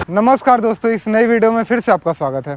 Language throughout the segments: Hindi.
नमस्कार दोस्तों, इस नई वीडियो में फिर से आपका स्वागत है।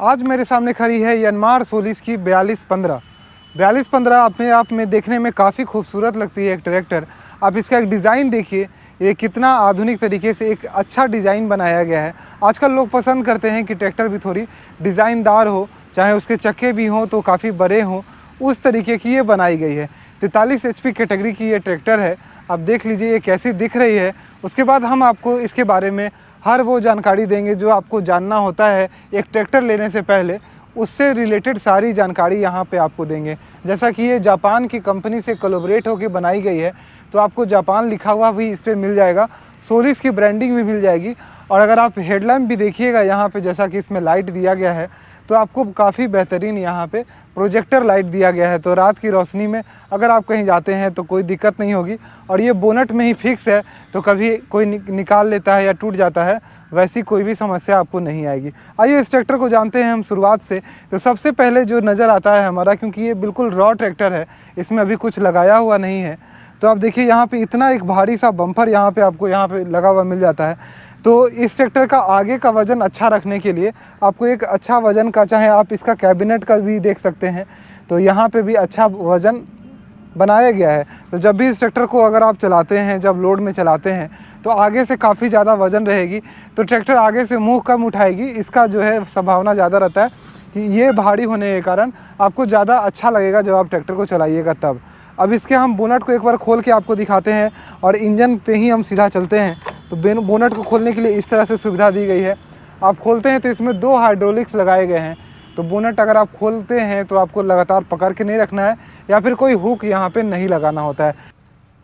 आज मेरे सामने खड़ी है यनमार सोलिस की 4215 अपने आप में देखने में काफ़ी खूबसूरत लगती है। एक ट्रैक्टर, आप इसका एक डिज़ाइन देखिए, ये कितना आधुनिक तरीके से एक अच्छा डिज़ाइन बनाया गया है। आजकल लोग पसंद करते हैं कि ट्रैक्टर भी थोड़ी डिज़ाइनदार हो, चाहे उसके चक्के भी हों तो काफ़ी बड़े हों, उस तरीके की ये बनाई गई है। 43 HP कैटेगरी की ये ट्रैक्टर है। आप देख लीजिए ये कैसी दिख रही है। उसके बाद हम आपको इसके बारे में हर वो जानकारी देंगे जो आपको जानना होता है एक ट्रैक्टर लेने से पहले, उससे रिलेटेड सारी जानकारी यहाँ पे आपको देंगे। जैसा कि ये जापान की कंपनी से कोलैबोरेट होकर बनाई गई है, तो आपको जापान लिखा हुआ भी इस पर मिल जाएगा, सोलिस की ब्रांडिंग भी मिल जाएगी। और अगर आप हेडलैम्प भी देखिएगा यहाँ पे, जैसा कि इसमें लाइट दिया गया है, तो आपको काफ़ी बेहतरीन यहाँ पे प्रोजेक्टर लाइट दिया गया है, तो रात की रोशनी में अगर आप कहीं जाते हैं तो कोई दिक्कत नहीं होगी। और ये बोनट में ही फिक्स है, तो कभी कोई निकाल लेता है या टूट जाता है, वैसी कोई भी समस्या आपको नहीं आएगी। आइए इस ट्रैक्टर को जानते हैं हम शुरुआत से। तो सबसे पहले जो नज़र आता है हमारा, क्योंकि ये बिल्कुल रॉ ट्रैक्टर है, इसमें अभी कुछ लगाया हुआ नहीं है, तो आप देखिए यहाँ पे इतना एक भारी सा बम्पर यहाँ पे आपको यहाँ पे लगा हुआ मिल जाता है। तो इस ट्रैक्टर का आगे का वज़न अच्छा रखने के लिए आपको एक अच्छा वज़न का, चाहे आप इसका कैबिनेट का भी देख सकते हैं, तो यहाँ पे भी अच्छा वज़न बनाया गया है। तो जब भी इस ट्रैक्टर को अगर आप चलाते हैं, जब लोड में चलाते हैं, तो आगे से काफ़ी ज़्यादा वज़न रहेगी, तो ट्रैक्टर आगे से मुँह कम उठाएगी। इसका जो है संभावना ज़्यादा रहता है कि ये भारी होने के कारण आपको ज़्यादा अच्छा लगेगा जब आप ट्रैक्टर को चलाइएगा तब। अब इसके हम बोनट को एक बार खोल के आपको दिखाते हैं और इंजन पे ही हम सीधा चलते हैं। तो बोनट को खोलने के लिए इस तरह से सुविधा दी गई है। आप खोलते हैं तो इसमें 2 हाइड्रोलिक्स लगाए गए हैं। तो बोनट अगर आप खोलते हैं तो आपको लगातार पकड़ के नहीं रखना है, या फिर कोई हुक यहाँ पे नहीं लगाना होता है।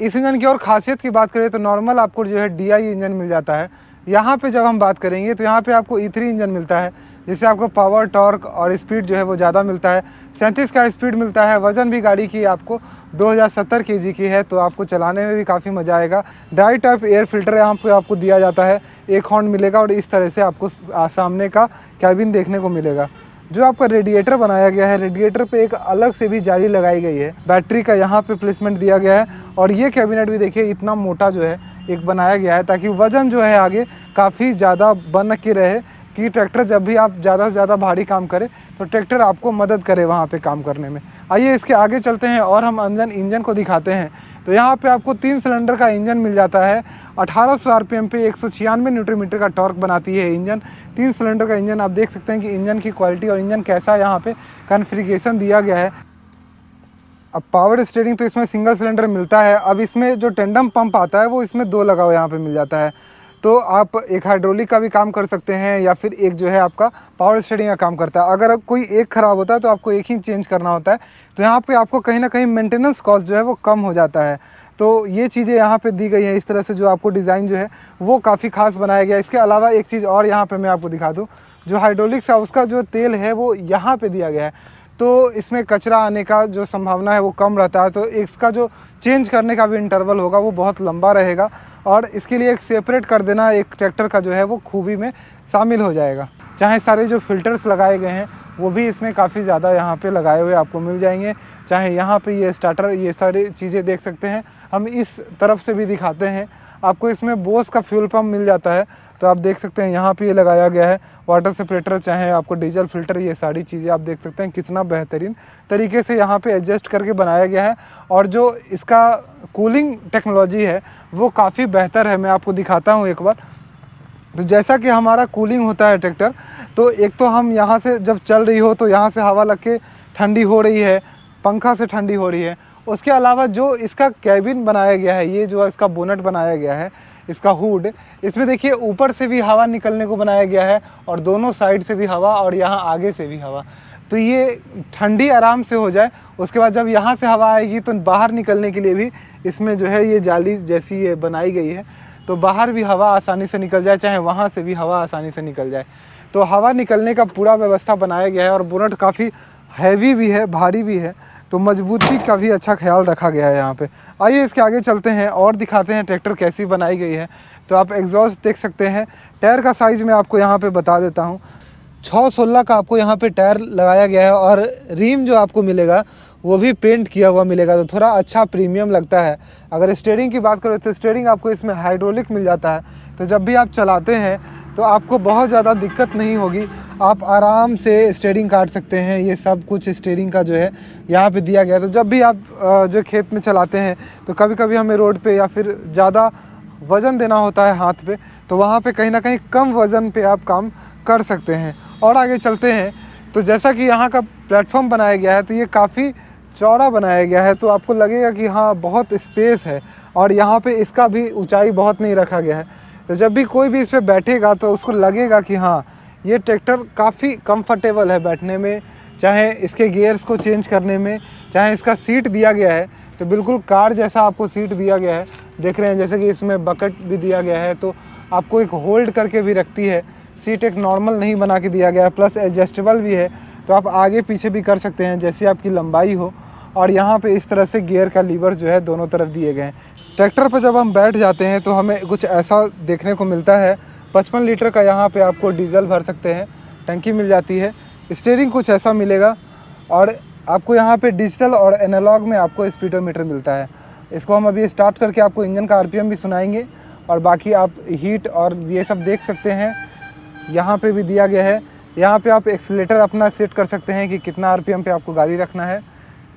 इस इंजन की और ख़ासियत की बात करें तो नॉर्मल आपको जो है DI इंजन मिल जाता है। यहाँ पे जब हम बात करेंगे तो यहाँ पे आपको E3 इंजन मिलता है, जिससे आपको पावर, टॉर्क और स्पीड जो है वो ज़्यादा मिलता है। 37 का स्पीड मिलता है। वज़न भी गाड़ी की आपको 2070 kg की है, तो आपको चलाने में भी काफ़ी मज़ा आएगा। ड्राई टाइप एयर फिल्टर यहाँ पे आपको दिया जाता है, एक हॉर्न मिलेगा और इस तरह से आपको सामने का कैबिन देखने को मिलेगा। जो आपका रेडिएटर बनाया गया है, रेडिएटर पे एक अलग से भी जाली लगाई गई है, बैटरी का यहाँ पे प्लेसमेंट दिया गया है। और ये कैबिनेट भी देखिए इतना मोटा जो है एक बनाया गया है, ताकि वज़न जो है आगे काफ़ी ज़्यादा बन के रहे, कि ट्रैक्टर जब भी आप ज़्यादा से ज़्यादा भारी काम करें तो ट्रैक्टर आपको मदद करे वहाँ पे काम करने में। आइए इसके आगे चलते हैं और हम इंजन को दिखाते हैं। तो यहाँ पे आपको 3 सिलेंडर का इंजन मिल जाता है। 1800 RPM पे 196 न्यूटन मीटर का टॉर्क बनाती है इंजन। 3 सिलेंडर का इंजन, आप देख सकते हैं कि इंजन की क्वालिटी और इंजन कैसा यहाँ पे कॉन्फ़िगरेशन दिया गया है। अब पावर स्टीयरिंग तो इसमें सिंगल सिलेंडर मिलता है। अब इसमें जो टेंडम पंप आता है वो इसमें 2 लगा हुआ यहाँ पे मिल जाता है। तो आप एक हाइड्रोलिक का भी काम कर सकते हैं, या फिर एक जो है आपका पावर स्टीयरिंग का काम करता है। अगर कोई एक ख़राब होता है तो आपको एक ही चेंज करना होता है, तो यहाँ पे आपको कहीं ना कहीं मेंटेनेंस कॉस्ट जो है वो कम हो जाता है। तो ये चीज़ें यहाँ पे दी गई हैं इस तरह से, जो आपको डिज़ाइन जो है वो काफ़ी खास बनाया गया है। इसके अलावा एक चीज़ और यहाँ पे मैं आपको दिखा दूँ, जो हाइड्रोलिक्स है उसका जो तेल है वो यहाँ पे दिया गया है, तो इसमें कचरा आने का जो संभावना है वो कम रहता है। तो इसका जो चेंज करने का भी इंटरवल होगा वो बहुत लंबा रहेगा, और इसके लिए एक सेपरेट कर देना एक ट्रैक्टर का जो है वो खूबी में शामिल हो जाएगा। चाहे सारे जो फिल्टर्स लगाए गए हैं वो भी इसमें काफ़ी ज़्यादा यहाँ पे लगाए हुए आपको मिल जाएंगे। चाहे यहाँ पे ये स्टार्टर, ये सारी चीज़ें देख सकते हैं। हम इस तरफ से भी दिखाते हैं आपको। इसमें बोस का फ्यूल पम्प मिल जाता है, तो आप देख सकते हैं यहाँ पे ये लगाया गया है। वाटर सेपरेटर, चाहे आपको डीजल फिल्टर, ये सारी चीज़ें आप देख सकते हैं कितना बेहतरीन तरीके से यहाँ पे एडजस्ट करके बनाया गया है। और जो इसका कूलिंग टेक्नोलॉजी है वो काफ़ी बेहतर है। मैं आपको दिखाता हूँ एक बार। तो जैसा कि हमारा कूलिंग होता है ट्रैक्टर, तो एक तो हम यहाँ से जब चल रही हो तो यहाँ से हवा लग के ठंडी हो रही है, पंखा से ठंडी हो रही है। उसके अलावा जो इसका कैबिन बनाया गया है, ये जो इसका बोनट बनाया गया है, इसका हुड, इसमें देखिए ऊपर से भी हवा निकलने को बनाया गया है, और दोनों साइड से भी हवा, और यहाँ आगे से भी हवा, तो ये ठंडी आराम से हो जाए। उसके बाद जब यहाँ से हवा आएगी तो बाहर निकलने के लिए भी इसमें जो है ये जाली जैसी ये बनाई गई है, तो बाहर भी हवा आसानी से निकल जाए, चाहे वहाँ से भी हवा आसानी से निकल जाए। तो हवा निकलने का पूरा व्यवस्था बनाया गया है। और बोनट काफ़ी हैवी भी है, भारी भी है, तो मजबूती का भी अच्छा ख्याल रखा गया है यहाँ पे। आइए इसके आगे चलते हैं और दिखाते हैं ट्रैक्टर कैसी बनाई गई है। तो आप एग्जॉस्ट देख सकते हैं। टायर का साइज़ मैं आपको यहाँ पे बता देता हूँ। 616 का आपको यहाँ पे टायर लगाया गया है, और रिम जो आपको मिलेगा वो भी पेंट किया हुआ मिलेगा, तो थोड़ा अच्छा प्रीमियम लगता है। अगर स्टीयरिंग की बात करें तो स्टीयरिंग आपको इसमें हाइड्रोलिक मिल जाता है, तो जब भी आप चलाते हैं तो आपको बहुत ज़्यादा दिक्कत नहीं होगी। आप आराम से स्टीयरिंग काट सकते हैं। ये सब कुछ स्टीयरिंग का जो है यहाँ पे दिया गया है। तो जब भी आप जो खेत में चलाते हैं तो कभी कभी हमें रोड पे या फिर ज़्यादा वज़न देना होता है हाथ पे, तो वहाँ पे कहीं ना कहीं कम वज़न पे आप काम कर सकते हैं। और आगे चलते हैं तो जैसा कि यहाँ का प्लेटफॉर्म बनाया गया है तो ये काफ़ी चौड़ा बनाया गया है, तो आपको लगेगा कि हाँ बहुत स्पेस है। और यहाँ पे इसका भी ऊंचाई बहुत नहीं रखा गया है, तो जब भी कोई भी इस पर बैठेगा तो उसको लगेगा कि हाँ ये ट्रैक्टर काफ़ी कंफर्टेबल है बैठने में, चाहे इसके गियर्स को चेंज करने में, चाहे इसका सीट दिया गया है तो बिल्कुल कार जैसा आपको सीट दिया गया है। देख रहे हैं जैसे कि इसमें बकेट भी दिया गया है, तो आपको एक होल्ड करके भी रखती है। सीट एक नॉर्मल नहीं बना के दिया गया है, प्लस एडजस्टेबल भी है, तो आप आगे पीछे भी कर सकते हैं जैसी आपकी लंबाई हो। और यहाँ पे इस तरह से गियर का लीवर जो है दोनों तरफ दिए गए हैं। ट्रैक्टर पर जब हम बैठ जाते हैं तो हमें कुछ ऐसा देखने को मिलता है। 55 लीटर का यहाँ पे आपको डीजल भर सकते हैं, टंकी मिल जाती है। स्टीयरिंग कुछ ऐसा मिलेगा और आपको यहाँ पे डिजिटल और एनालॉग में आपको स्पीडोमीटर मिलता है। इसको हम अभी स्टार्ट करके आपको इंजन का आरपीएम भी सुनाएंगे और बाकी आप हीट और ये सब देख सकते हैं। यहाँ पे भी दिया गया है। यहाँ पे आप एक्सीलेटर अपना सेट कर सकते हैं कि कितना आरपीएम पे आपको गाड़ी रखना है।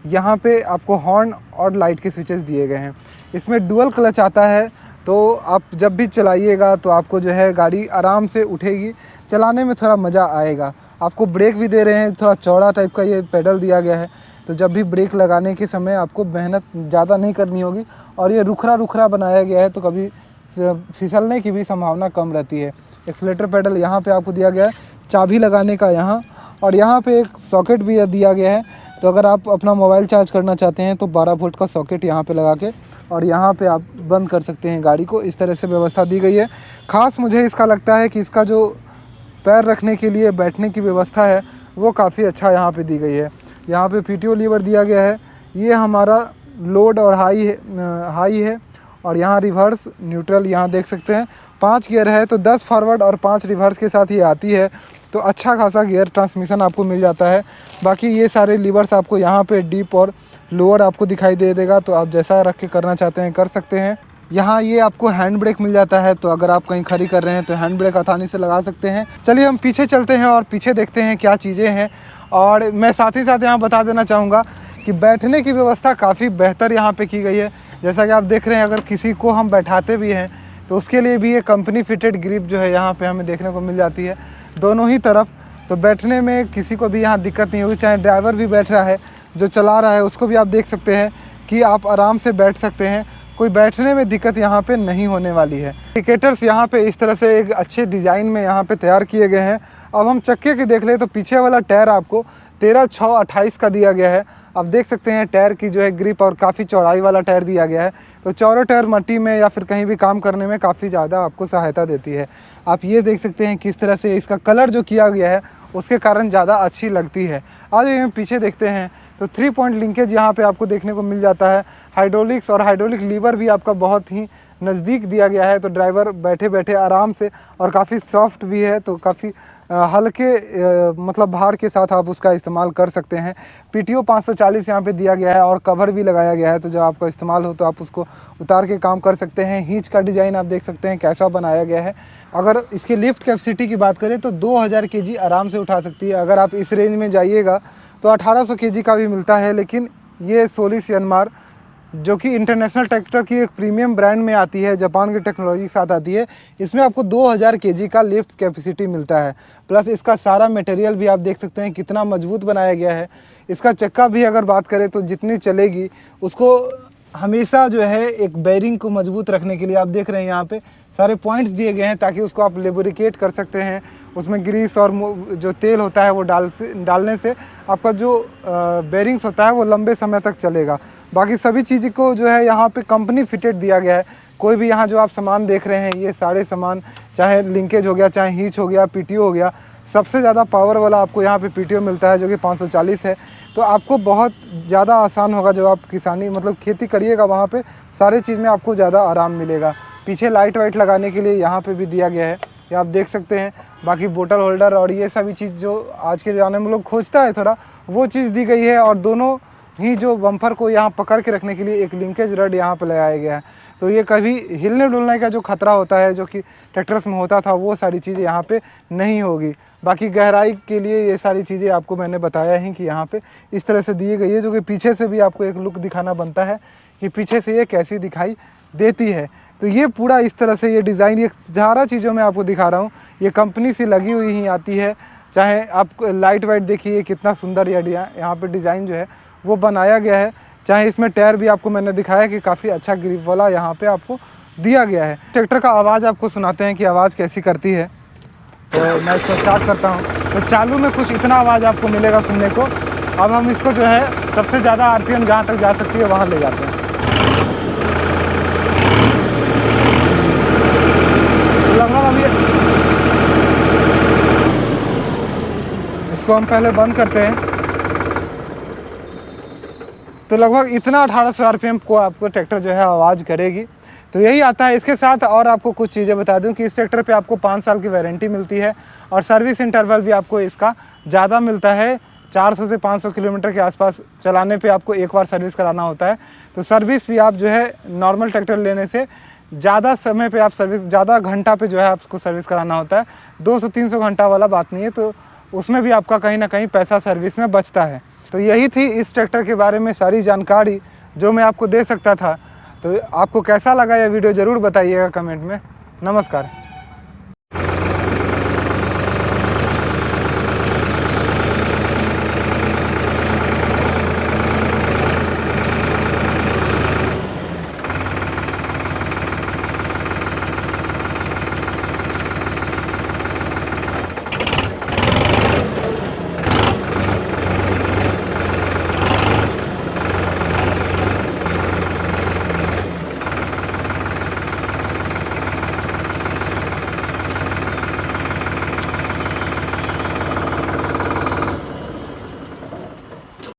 यहाँ पे आपको हॉर्न और लाइट के स्विचेस दिए गए हैं। इसमें डुअल क्लच आता है, तो आप जब भी चलाइएगा तो आपको जो है गाड़ी आराम से उठेगी, चलाने में थोड़ा मज़ा आएगा। आपको ब्रेक भी दे रहे हैं, थोड़ा चौड़ा टाइप का ये पेडल दिया गया है, तो जब भी ब्रेक लगाने के समय आपको मेहनत ज़्यादा नहीं करनी होगी। और ये रुखरा रुखरा बनाया गया है, तो कभी फिसलने की भी संभावना कम रहती है। एक्सीलेटर पेडल यहाँ पे आपको दिया गया है, चाबी लगाने का यहाँ, और यहाँ पे एक सॉकेट भी दिया गया है। तो अगर आप अपना मोबाइल चार्ज करना चाहते हैं तो 12 वोल्ट का सॉकेट यहाँ पे लगा के और यहाँ पे आप बंद कर सकते हैं गाड़ी को। इस तरह से व्यवस्था दी गई है। ख़ास मुझे इसका लगता है कि इसका जो पैर रखने के लिए बैठने की व्यवस्था है वो काफ़ी अच्छा यहाँ पे दी गई है। यहाँ पे पीटीओ लीवर दिया गया है। ये हमारा लोड और हाई है और यहाँ रिवर्स न्यूट्रल यहाँ देख सकते हैं। 5 गियर है, तो 10 फॉरवर्ड और 5 रिवर्स के साथ ये आती है, तो अच्छा खासा गियर ट्रांसमिशन आपको मिल जाता है। बाकी ये सारे लीवर्स आपको यहाँ पे डीप और लोअर आपको दिखाई दे देगा, तो आप जैसा रख के करना चाहते हैं कर सकते हैं। यहाँ ये आपको हैंड ब्रेक मिल जाता है, तो अगर आप कहीं खड़ी कर रहे हैं तो हैंड ब्रेक आसानी से लगा सकते हैं। चलिए हम पीछे चलते हैं और पीछे देखते हैं क्या चीज़ें हैं। और मैं साथ ही साथ यहाँ बता देना चाहूँगा कि बैठने की व्यवस्था काफ़ी बेहतर यहाँ पे की गई है। जैसा कि आप देख रहे हैं, अगर किसी को हम बैठाते भी हैं तो उसके लिए भी ये कंपनी फिटेड ग्रिप जो है यहाँ पे हमें देखने को मिल जाती है दोनों ही तरफ। तो बैठने में किसी को भी यहाँ दिक्कत नहीं होगी, चाहे ड्राइवर भी बैठ रहा है, जो चला रहा है उसको भी आप देख सकते हैं कि आप आराम से बैठ सकते हैं। कोई बैठने में दिक्कत यहाँ पे नहीं होने वाली है। इंडिकेटर्स यहाँ पे इस तरह से एक अच्छे डिज़ाइन में यहाँ पे तैयार किए गए हैं। अब हम चक्के की देख ले तो पीछे वाला टायर आपको 13/6/28 का दिया गया है। आप देख सकते हैं टायर की जो है ग्रिप और काफ़ी चौड़ाई वाला टायर दिया गया है। तो चौड़ा टायर मट्टी में या फिर कहीं भी काम करने में काफ़ी ज़्यादा आपको सहायता देती है। आप ये देख सकते हैं किस तरह से इसका कलर जो किया गया है उसके कारण ज़्यादा अच्छी लगती है। आज हम पीछे देखते हैं तो 3 पॉइंट लिंकेज यहाँ पे आपको देखने को मिल जाता है। हाइड्रोलिक्स और हाइड्रोलिक लीवर भी आपका बहुत ही नज़दीक दिया गया है, तो ड्राइवर बैठे बैठे आराम से, और काफ़ी सॉफ्ट भी है, तो काफ़ी हल्के मतलब भार के साथ आप उसका इस्तेमाल कर सकते हैं। पीटीओ 540 यहाँ पे दिया गया है और कवर भी लगाया गया है, तो जब आपका इस्तेमाल हो तो आप उसको उतार के काम कर सकते हैं। हींच का डिज़ाइन आप देख सकते हैं कैसा बनाया गया है। अगर इसकी लिफ्ट कैपेसिटी की बात करें तो 2000 केजी आराम से उठा सकती है। अगर आप इस रेंज में जाइएगा तो 1800 केजी का भी मिलता है, लेकिन ये सोलिस यनमार जो कि इंटरनेशनल ट्रैक्टर की एक प्रीमियम ब्रांड में आती है, जापान की टेक्नोलॉजी के साथ आती है, इसमें आपको 2000 केजी का लिफ्ट कैपेसिटी मिलता है। प्लस इसका सारा मटेरियल भी आप देख सकते हैं कितना मजबूत बनाया गया है। इसका चक्का भी अगर बात करें तो जितनी चलेगी उसको हमेशा जो है एक बेरिंग को मजबूत रखने के लिए आप देख रहे हैं यहाँ पे सारे पॉइंट्स दिए गए हैं, ताकि उसको आप लेबोरिकेट कर सकते हैं। उसमें ग्रीस और जो तेल होता है वो डालने से आपका जो बेरिंग्स होता है वो लंबे समय तक चलेगा। बाकी सभी चीज़ को जो है यहाँ पे कंपनी फिटेड दिया गया है। कोई भी यहाँ जो आप सामान देख रहे हैं, ये सारे सामान, चाहे लिंकेज हो गया, चाहे हीच हो गया, पीटीओ हो गया, सबसे ज़्यादा पावर वाला आपको यहाँ पे पीटीओ मिलता है जो कि 540 है। तो आपको बहुत ज़्यादा आसान होगा जब आप किसानी मतलब खेती करिएगा, वहाँ पे सारे चीज़ में आपको ज़्यादा आराम मिलेगा। पीछे लाइट वाइट लगाने के लिए यहाँ पे भी दिया गया है, ये आप देख सकते हैं। बाकी बोतल होल्डर और ये सभी चीज़ जो आज के ज़माने में लोग खोजता है थोड़ा, वो चीज़ दी गई है। और दोनों ही जो बम्पर को यहाँ पकड़ के रखने के लिए एक लिंकेज रड यहाँ पे लगाया गया है। तो ये कभी हिलने डुलने का जो खतरा होता है जो कि ट्रैक्टर्स में होता था, वो सारी चीज़ें यहाँ पे नहीं होगी। बाकी गहराई के लिए ये सारी चीज़ें आपको मैंने बताया ही कि यहाँ पे इस तरह से दी गई है, जो कि पीछे से भी आपको एक लुक दिखाना बनता है कि पीछे से ये कैसी दिखाई देती है। तो ये पूरा इस तरह से ये डिज़ाइन, ये सारा चीज़ों में आपको दिखा रहा हूँ, ये कंपनी से लगी हुई ही आती है। चाहे आप लाइट वाइट देखिए कितना सुंदर यहाँ पे डिज़ाइन जो है वो बनाया गया है। चाहे इसमें टायर भी आपको मैंने दिखाया कि काफ़ी अच्छा ग्रिप वाला यहाँ पे आपको दिया गया है। ट्रैक्टर का आवाज़ आपको सुनाते हैं कि आवाज़ कैसी करती है। तो मैं इसको स्टार्ट करता हूँ, तो चालू में कुछ इतना आवाज़ आपको मिलेगा सुनने को। अब हम इसको जो है सबसे ज़्यादा आरपीएम जहाँ तक जा सकती है वहाँ ले जाते हैं। लगभग अभी इसको हम पहले बंद करते हैं, तो लगभग इतना 1800 आरपीएम को आपको ट्रैक्टर जो है आवाज़ करेगी। तो यही आता है। इसके साथ और आपको कुछ चीज़ें बता दूं कि इस ट्रैक्टर पे आपको 5 साल की वारंटी मिलती है और सर्विस इंटरवल भी आपको इसका ज़्यादा मिलता है। 400 से 500 किलोमीटर के आसपास चलाने पे आपको एक बार सर्विस कराना होता है। तो सर्विस भी आप जो है नॉर्मल ट्रैक्टर लेने से ज़्यादा समय पे आप सर्विस, ज़्यादा घंटा पे जो है आपको सर्विस कराना होता है। 200-300 घंटा वाला बात नहीं है, तो उसमें भी आपका कहीं ना कहीं पैसा सर्विस में बचता है। तो यही थी इस ट्रैक्टर के बारे में सारी जानकारी जो मैं आपको दे सकता था। तो आपको कैसा लगा यह वीडियो ज़रूर बताइएगा कमेंट में। नमस्कार।